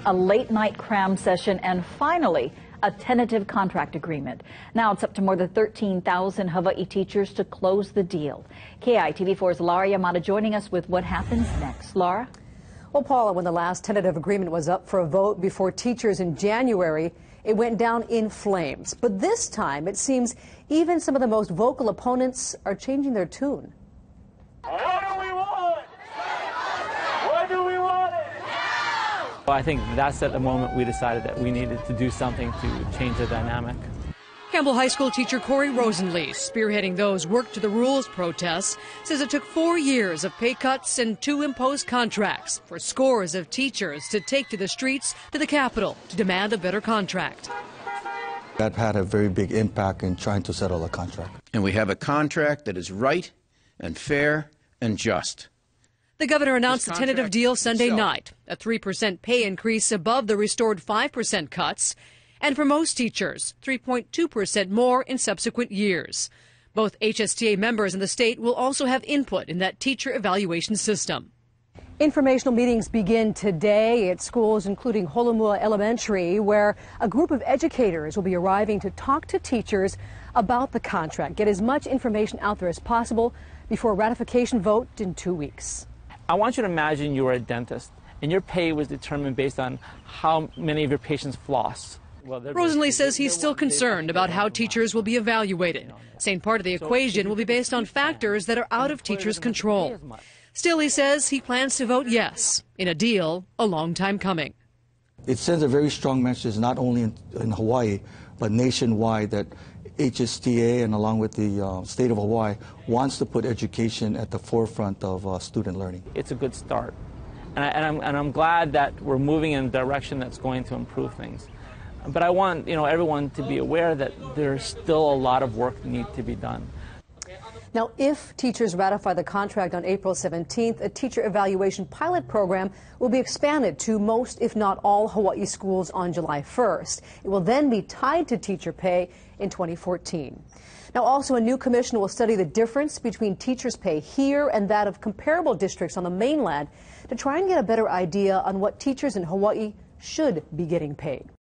a late-night cram session, and finally, a tentative contract agreement. Now it's up to more than 13,000 Hawaii teachers to close the deal. KITV4's Laura Yamada joining us with what happens next. Laura? Well, Paula, when the last tentative agreement was up for a vote before teachers in January, it went down in flames. But this time, it seems even some of the most vocal opponents are changing their tune. What do we want? What do we want it? Well, I think that's at the moment we decided that we needed to do something to change the dynamic. Campbell High School teacher Corey Rosenlees, spearheading those work to the rules protests, says it took 4 years of pay cuts and 2 imposed contracts for scores of teachers to take to the streets to the Capitol to demand a better contract. That had a very big impact in trying to settle a contract. And we have a contract that is right and fair and just. The governor announced the tentative deal Sunday night, a 3% pay increase above the restored 5% cuts, and for most teachers, 3.2% more in subsequent years. Both HSTA members in the state will also have input in that teacher evaluation system. Informational meetings begin today at schools including Holomua Elementary, where a group of educators will be arriving to talk to teachers about the contract, get as much information out there as possible before a ratification vote in 2 weeks. I want you to imagine you were a dentist and your pay was determined based on how many of your patients floss. Rosenlees says he's still concerned about how teachers will be evaluated, saying part of the equation will be based on factors that are out of teachers' control. Still, he says he plans to vote yes in a deal a long time coming. It sends a very strong message, not only in Hawaii, but nationwide, that HSTA and along with the state of Hawaii wants to put education at the forefront of student learning. It's a good start. And I'm glad that we're moving in a direction that's going to improve things. But I want everyone to be aware that there's still a lot of work that needs to be done. Now, if teachers ratify the contract on April 17th, a teacher evaluation pilot program will be expanded to most, if not all, Hawaii schools on July 1st. It will then be tied to teacher pay in 2014. Now, also, a new commission will study the difference between teachers' pay here and that of comparable districts on the mainland to try and get a better idea on what teachers in Hawaii should be getting paid.